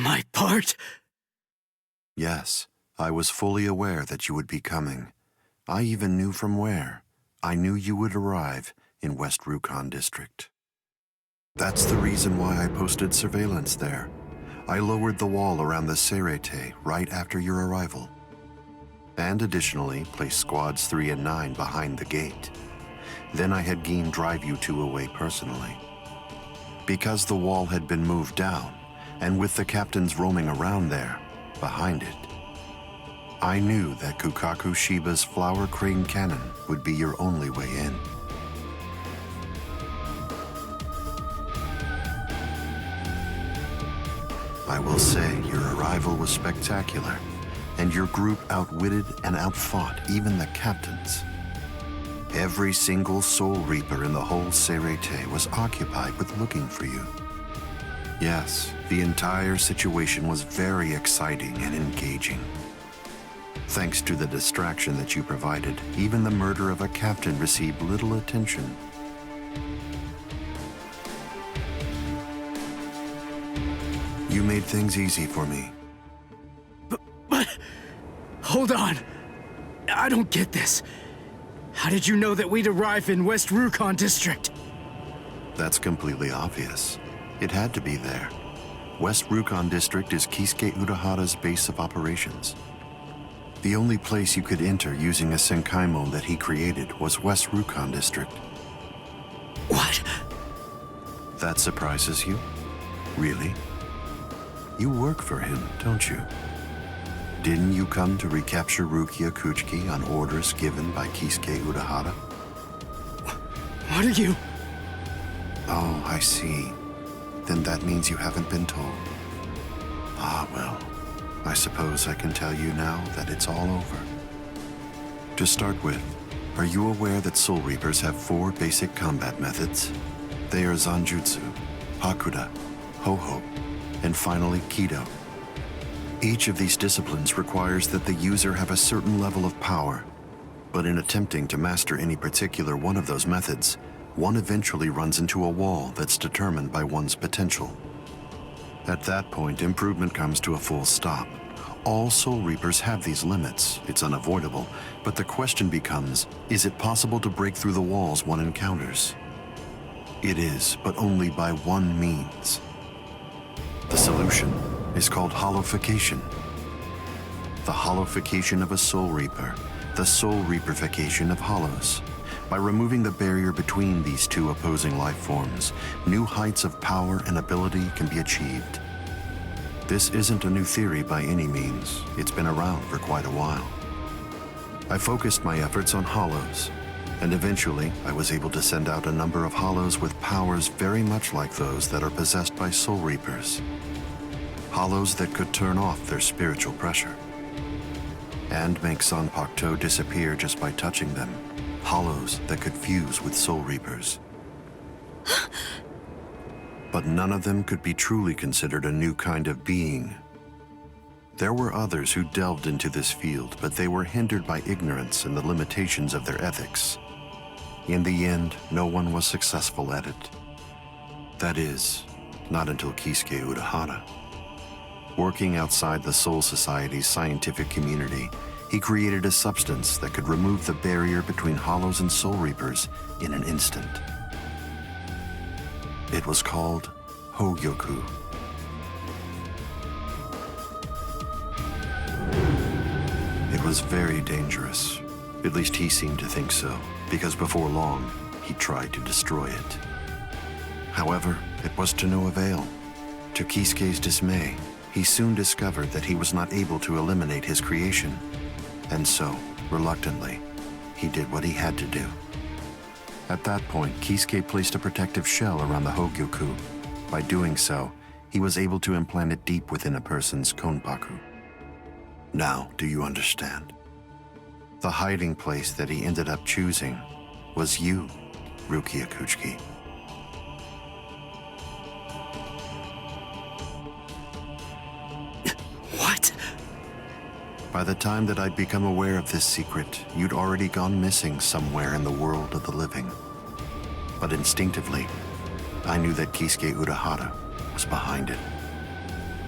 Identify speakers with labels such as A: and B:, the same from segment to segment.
A: My part?
B: Yes, I was fully aware that you would be coming. I even knew from where. I knew you would arrive in West Rukon District. That's the reason why I posted surveillance there. I lowered the wall around the Serete right after your arrival. And additionally, placed squads 3 and 9 behind the gate. Then I had Geen drive you two away personally. Because the wall had been moved down, and with the captains roaming around there, behind it, I knew that Kukaku Shiba's Flower Crane Cannon would be your only way in. I will say your arrival was spectacular, and your group outwitted and outfought even the captains. Every single Soul Reaper in the whole Serete was occupied with looking for you. Yes, the entire situation was very exciting and engaging. Thanks to the distraction that you provided, even the murder of a captain received little attention. You made things easy for me.
A: But... Hold on. I don't get this. How did you know that we'd arrive in West Rukon District?
B: That's completely obvious. It had to be there. West Rukon District is Kisuke Urahara's base of operations. The only place you could enter using a Senkaimon that he created was West Rukon District.
A: What?
B: That surprises you? Really? You work for him, don't you? Didn't you come to recapture Rukia Kuchiki on orders given by Kisuke Urahara?
A: What are you...
B: Oh, I see. Then that means you haven't been told. Ah, well, I suppose I can tell you now that it's all over. To start with, are you aware that Soul Reapers have 4 basic combat methods? They are Zanjutsu, Hakuda, Ho-Ho, and finally Kido. Each of these disciplines requires that the user have a certain level of power, but in attempting to master any particular one of those methods, one eventually runs into a wall that's determined by one's potential. At that point, improvement comes to a full stop. All Soul Reapers have these limits, it's unavoidable, but the question becomes, is it possible to break through the walls one encounters? It is, but only by one means. The solution is called hollowification. The hollowification of a Soul Reaper, the Soul Reaperification of hollows. By removing the barrier between these two opposing life forms, new heights of power and ability can be achieved. This isn't a new theory by any means. It's been around for quite a while. I focused my efforts on hollows, and eventually I was able to send out a number of hollows with powers very much like those that are possessed by Soul Reapers. Hollows that could turn off their spiritual pressure and make Zanpakuto disappear just by touching them. Hollows that could fuse with Soul Reapers. But none of them could be truly considered a new kind of being. There were others who delved into this field, but they were hindered by ignorance and the limitations of their ethics. In the end, no one was successful at it. That is, not until Kisuke Urahara. Working outside the Soul Society's scientific community, he created a substance that could remove the barrier between hollows and Soul Reapers in an instant. It was called Hogyoku. It was very dangerous. At least he seemed to think so, because before long, he tried to destroy it. However, it was to no avail. To Kisuke's dismay, he soon discovered that he was not able to eliminate his creation. And so, reluctantly, he did what he had to do. At that point, Kisuke placed a protective shell around the Hogyoku. By doing so, he was able to implant it deep within a person's konpaku. Now, do you understand? The hiding place that he ended up choosing was you, Rukia Kuchiki.
A: What?
B: By the time that I'd become aware of this secret, you'd already gone missing somewhere in the world of the living. But instinctively, I knew that Kisuke Urahara was behind it.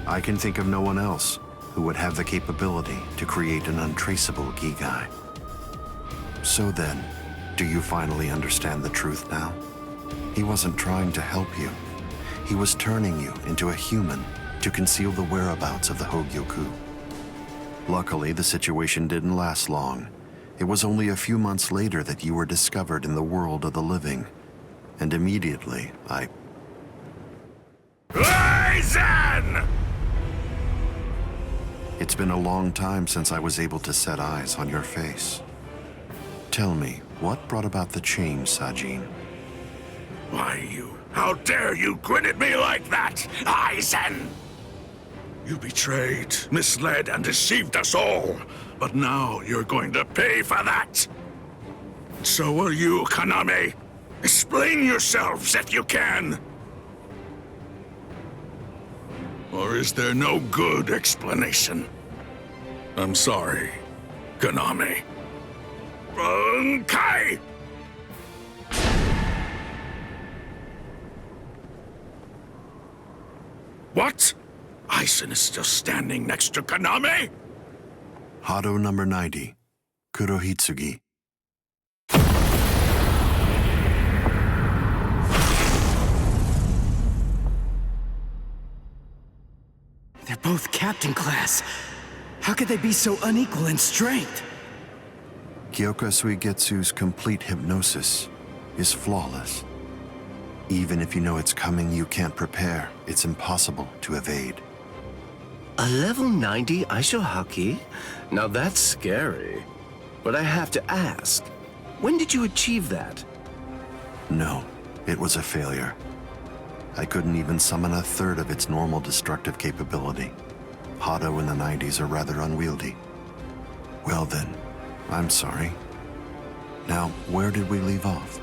B: I can think of no one else who would have the capability to create an untraceable Gigai. So then, do you finally understand the truth now? He wasn't trying to help you. He was turning you into a human to conceal the whereabouts of the Hogyoku. Luckily, the situation didn't last long. It was only a few months later that you were discovered in the world of the living. And immediately,
C: Aizen!
B: It's been a long time since I was able to set eyes on your face. Tell me, what brought about the change, Sajin?
C: Why, how dare you grin at me like that, Aizen? You betrayed, misled, and deceived us all. But now you're going to pay for that. So will you, Kaname. Explain yourselves if you can. Or is there no good explanation? I'm sorry, Kaname. Kai! What? Aizen is still standing next to Kaname?
B: Hado number 90, Kurohitsugi.
A: They're both captain class. How could they be so unequal in strength?
B: Kyoka Suigetsu's complete hypnosis is flawless. Even if you know it's coming, you can't prepare. It's impossible to evade.
D: A level 90 Aisho Haki? Now that's scary. But I have to ask, when did you achieve that?
B: No, it was a failure. I couldn't even summon a third of its normal destructive capability. Hado in the 90s are rather unwieldy. Well then, I'm sorry. Now, where did we leave off?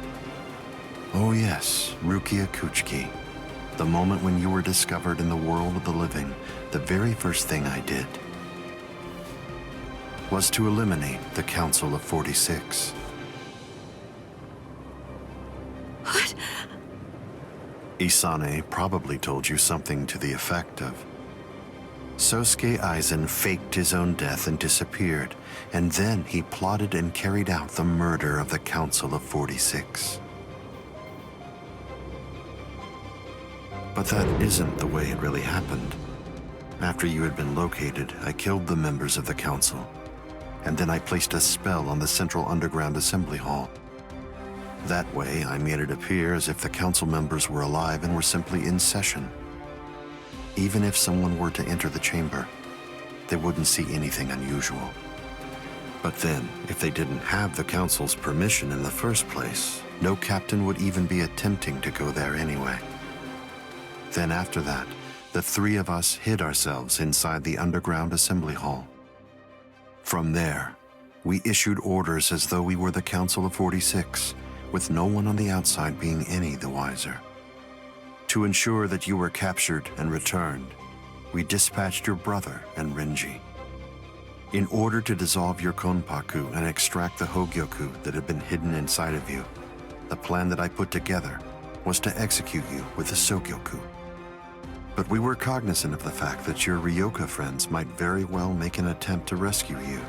B: Oh yes, Rukia Kuchiki. The moment when you were discovered in the world of the living, the very first thing I did was to eliminate the Council of 46.
E: What?
B: Isane probably told you something to the effect of, Sosuke Aizen faked his own death and disappeared, and then he plotted and carried out the murder of the Council of 46. But that isn't the way it really happened. After you had been located, I killed the members of the Council, and then I placed a spell on the Central Underground Assembly Hall. That way, I made it appear as if the Council members were alive and were simply in session. Even if someone were to enter the chamber, they wouldn't see anything unusual. But then, if they didn't have the Council's permission in the first place, no captain would even be attempting to go there anyway. Then after that, the three of us hid ourselves inside the underground assembly hall. From there, we issued orders as though we were the Council of 46, with no one on the outside being any the wiser. To ensure that you were captured and returned, we dispatched your brother and Renji. In order to dissolve your Konpaku and extract the Hogyoku that had been hidden inside of you, the plan that I put together was to execute you with the Sogyoku. But we were cognizant of the fact that your Ryoka friends might very well make an attempt to rescue you.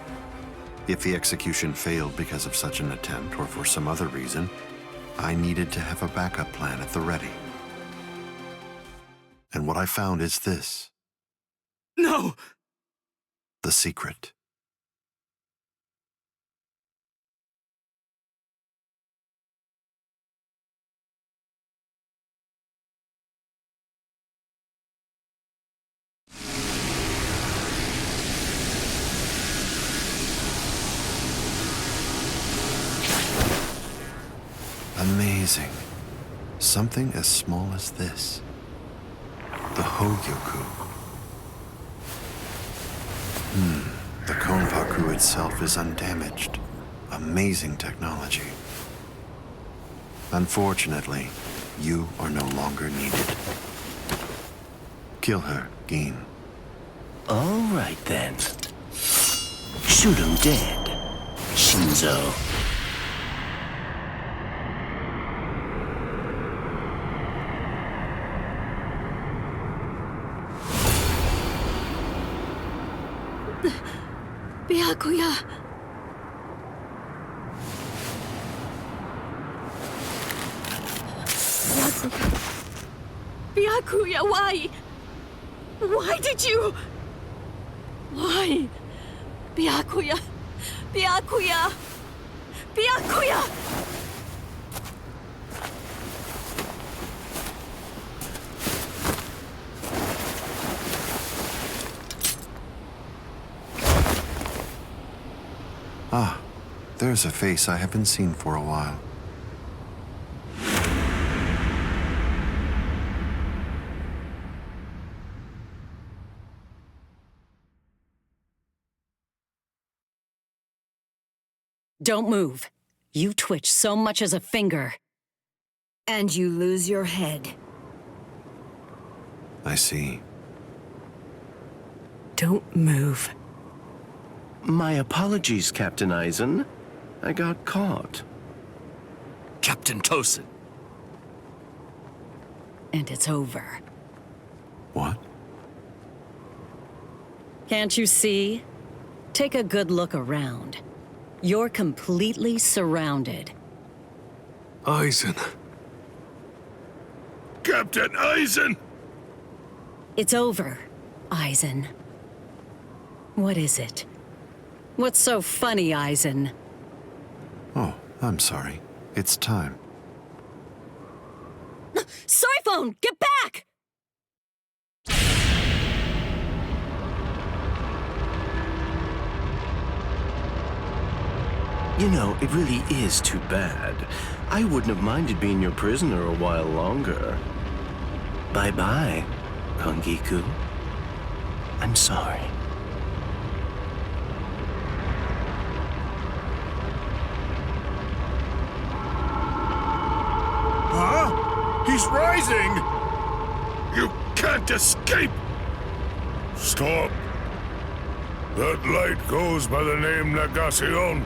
B: If the execution failed because of such an attempt or for some other reason, I needed to have a backup plan at the ready. And what I found is this.
A: No!
B: The secret. Amazing. Something as small as this. The Hogyoku. The Konpaku itself is undamaged. Amazing technology. Unfortunately, you are no longer needed. Kill her, Gin.
D: All right then. Shoot him dead, Shinzo.
E: Byakuya. Byakuya, why? Why did you? Why? Byakuya. Byakuya. Byakuya.
B: Ah, there's a face I haven't seen for a while.
F: Don't move. You twitch so much as a finger. And you lose your head.
B: I see.
F: Don't move.
D: My apologies, Captain Eisen. I got caught.
A: Captain Tosin.
F: And it's over.
B: What?
F: Can't you see? Take a good look around. You're completely surrounded.
C: Eisen. Captain Eisen!
F: It's over, Eisen. What is it? What's so funny, Eisen?
B: Oh, I'm sorry. It's time.
F: Soiphone, get back!
D: You know, it really is too bad. I wouldn't have minded being your prisoner a while longer. Bye-bye, Kongiku. I'm sorry.
C: Huh? He's rising! You can't escape! Stop. That light goes by the name Negacion.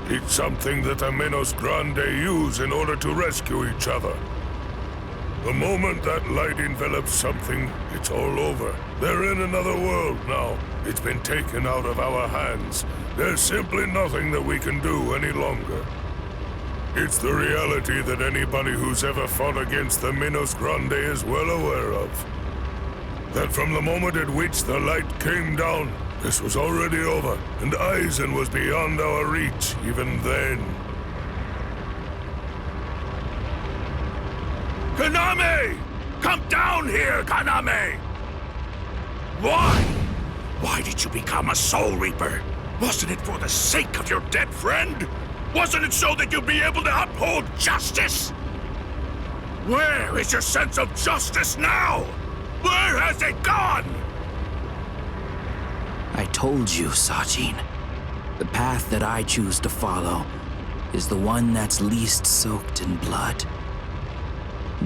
C: It's something that the Menos Grande use in order to rescue each other. The moment that light envelops something, it's all over. They're in another world now. It's been taken out of our hands. There's simply nothing that we can do any longer. It's the reality that anybody who's ever fought against the Menos Grande is well aware of. That from the moment at which the light came down, this was already over, and Eisen was beyond our reach even then. Kaname! Come down here, Kaname! Why? Why did you become a Soul Reaper? Wasn't it for the sake of your dead friend? Wasn't it so that you'd be able to uphold justice? Where is your sense of justice now? Where has it gone?
G: I told you, Sajin. The path that I choose to follow is the one that's least soaked in blood.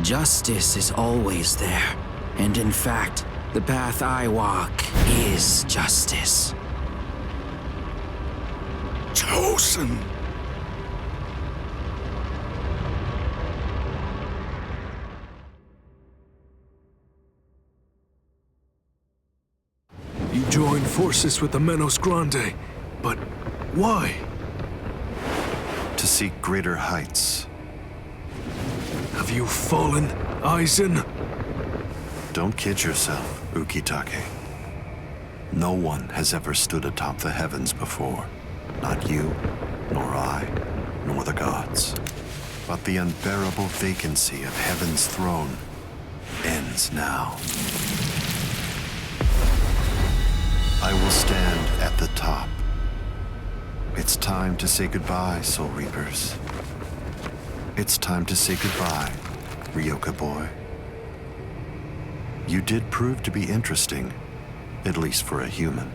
G: Justice is always there, and in fact, the path I walk is justice.
C: Tosin!
H: You joined forces with the Menos Grande, but why?
B: To seek greater heights.
H: Have you fallen, Eisen?
B: Don't kid yourself, Ukitake. No one has ever stood atop the heavens before. Not you, nor I, nor the gods. But the unbearable vacancy of heaven's throne ends now. I will stand at the top. It's time to say goodbye, Soul Reapers. It's time to say goodbye, Ryoka boy. You did prove to be interesting, at least for a human.